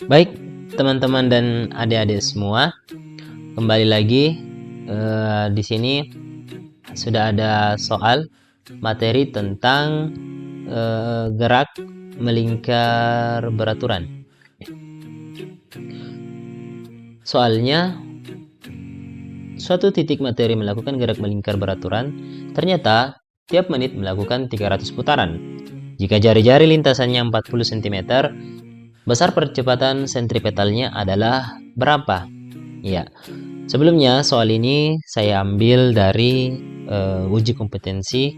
Baik, teman-teman dan adik-adik semua, kembali lagi di sini sudah ada soal materi tentang gerak melingkar beraturan. Soalnya, suatu titik materi melakukan gerak melingkar beraturan, ternyata tiap menit melakukan 300 putaran. Jika jari-jari lintasannya 40 cm, besar percepatan sentripetalnya adalah berapa? Ya, sebelumnya soal ini saya ambil dari uji kompetensi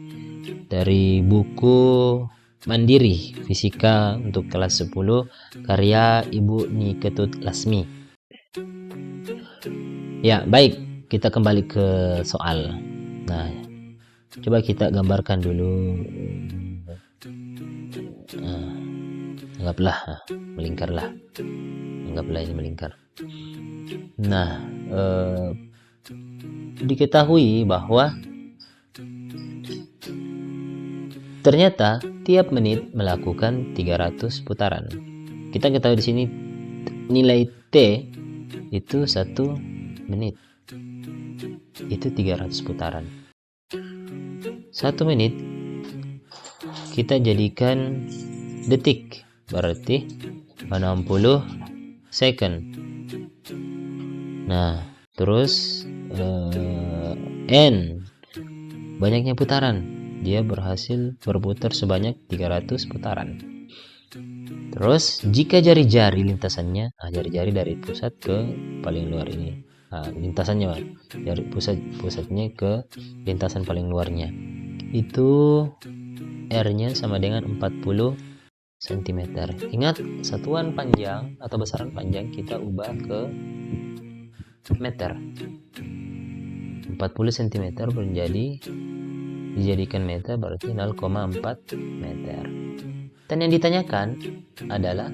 dari buku Mandiri Fisika untuk kelas 10 karya Ibu Niketut Lasmi. Ya, baik, kita kembali ke soal. Nah, coba kita gambarkan dulu. Anggaplah melingkarlah. Anggaplah ini melingkar. Nah, diketahui bahwa ternyata tiap menit melakukan 300 putaran. Kita ketahui di sini nilai T itu 1 menit. Itu 300 putaran. 1 menit kita jadikan detik, berarti 60 second. Nah, terus N banyaknya putaran, dia berhasil berputar sebanyak 300 putaran. Terus jika jari-jari lintasannya, jari-jari dari pusat ke paling luar ini, lintasannya dari pusatnya ke lintasan paling luarnya, itu R-nya sama dengan 40 cm. Ingat, satuan panjang atau besaran panjang kita ubah ke meter. 40 cm dijadikan meter, berarti 0,4 meter. Dan yang ditanyakan adalah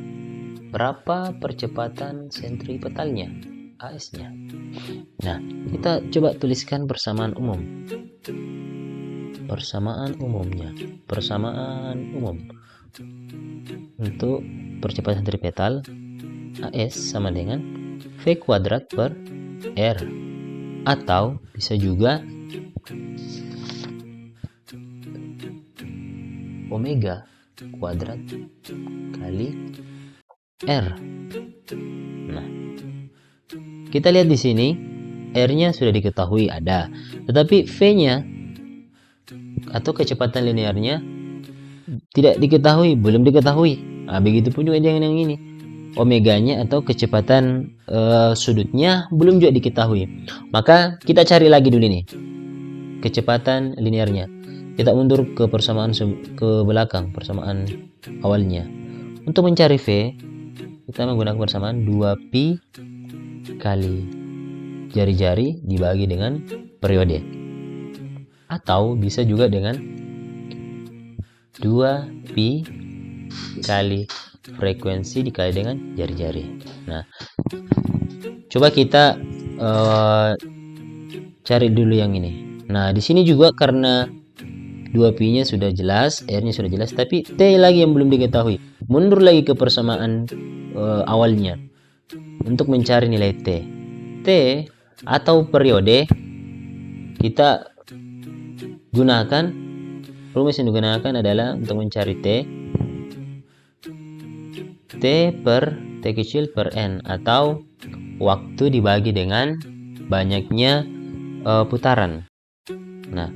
berapa percepatan sentripetalnya, AS-nya. Nah, kita coba tuliskan persamaan umum. Persamaan umum untuk percepatan sentripetal, AS sama dengan V kuadrat per R, atau bisa juga omega kuadrat kali R. Nah, kita lihat di sini R-nya sudah diketahui ada, tetapi V-nya atau kecepatan linearnya tidak diketahui, belum diketahui. Begitupun juga dengan yang ini, omeganya atau kecepatan sudutnya belum juga diketahui. Maka kita cari lagi dulu nih kecepatan linearnya. Kita mundur ke persamaan ke belakang, persamaan awalnya. Untuk mencari V, kita menggunakan persamaan 2pi kali jari-jari dibagi dengan periode. Atau bisa juga dengan 2pi kali frekuensi dikali dengan jari-jari. Nah, coba kita cari dulu yang ini. Nah, di sini juga karena 2pi-nya sudah jelas, R-nya sudah jelas, tapi T lagi yang belum diketahui. Mundur lagi ke persamaan awalnya untuk mencari nilai T. T atau periode kita gunakan, rumus yang digunakan adalah untuk mencari T per T kecil per N, atau waktu dibagi dengan banyaknya putaran. Nah,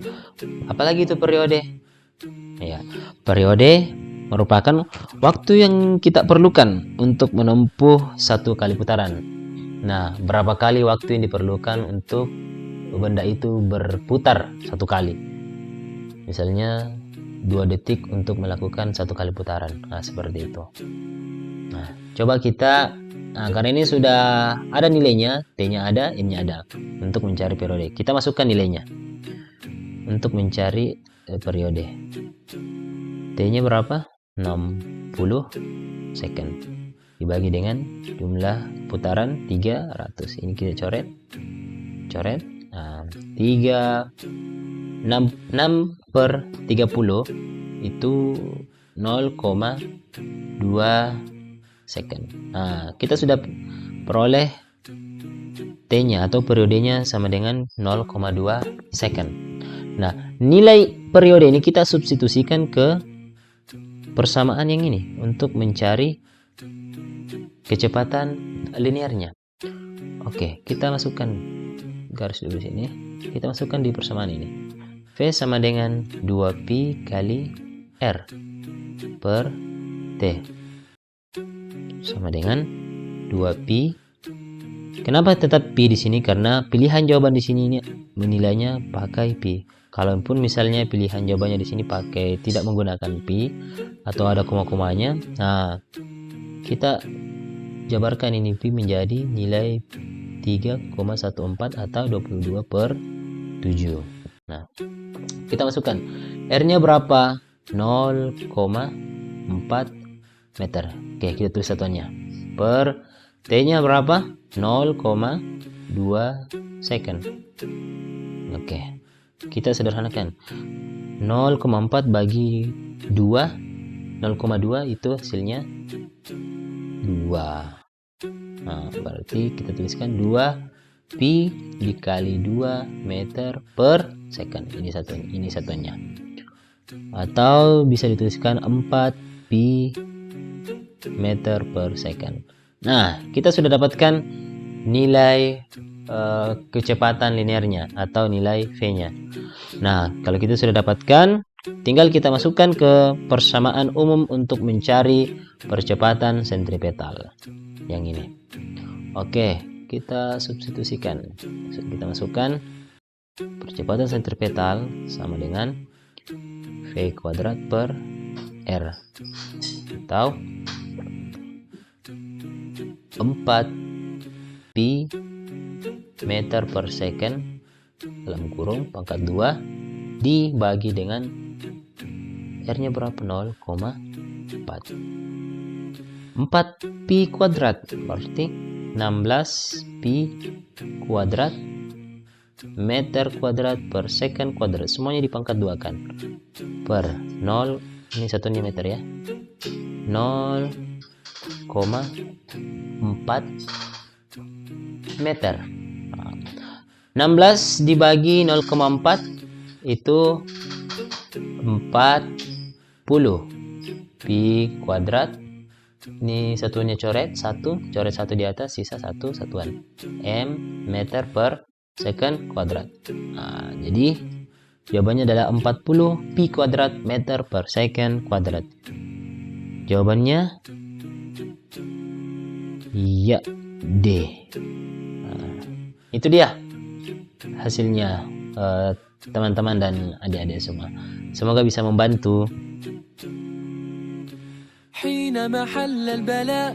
apalagi itu periode? Ya, periode merupakan waktu yang kita perlukan untuk menempuh satu kali putaran. Nah, berapa kali waktu yang diperlukan untuk benda itu berputar satu kali? Misalnya 2 detik untuk melakukan satu kali putaran. Nah, seperti itu. Nah, coba kita, karena ini sudah ada nilainya, T-nya ada, N-nya ada, untuk mencari periode. Kita masukkan nilainya untuk mencari periode. T-nya berapa? 60 second dibagi dengan jumlah putaran 300. Ini kita coret. Nah, 6 per 30 itu 0,2 second. Nah, kita sudah peroleh T-nya atau periodenya sama dengan 0,2 second. Nah, nilai periode ini kita substitusikan ke persamaan yang ini untuk mencari kecepatan linearnya. Oke, kita masukkan garis dulu sini. Kita masukkan di persamaan ini. V sama dengan 2pi kali R per T sama dengan 2pi. Kenapa tetap pi di sini? Karena pilihan jawaban di sini ini menilainya pakai pi. Kalaupun misalnya pilihan jawabannya di sini pakai tidak menggunakan pi atau ada koma-komanya, nah kita jabarkan ini pi menjadi nilai 3,14 atau 22/7. Nah, kita masukkan R-nya berapa? 0,4 meter. Oke, kita tulis satuannya. Per T-nya berapa? 0,2 second. Oke, kita sederhanakan. 0,4 bagi 2, 0,2 itu hasilnya 2. Nah, berarti kita tuliskan 2pi dikali 2 meter per second. Ini satuannya. Atau bisa dituliskan 4pi meter per second. Nah, kita sudah dapatkan nilai kecepatan linearnya atau nilai V-nya. Nah, kalau kita sudah dapatkan, tinggal kita masukkan ke persamaan umum untuk mencari percepatan sentripetal yang ini. Oke, kita substitusikan. Kita masukkan percepatan sentripetal sama dengan V kuadrat per R atau 4pi meter per second dalam kurung pangkat 2 dibagi dengan R-nya berapa? 0,4. 4pi kuadrat berarti 16pi kuadrat meter kuadrat per second kuadrat. Semuanya di pangkat 2 kan. Per 0, ini satunya meter ya. 0,4 meter. 16 dibagi 0,4 itu 40 pi kuadrat. Ini satunya coret satu di atas, sisa satu satuan m meter per second kuadrat. Nah, jadi jawabannya adalah 40 pi kuadrat meter per second kuadrat. Jawabannya ya D. Nah, itu dia hasilnya teman-teman dan adik-adik semua. Semoga bisa membantu. حينما حل البلاء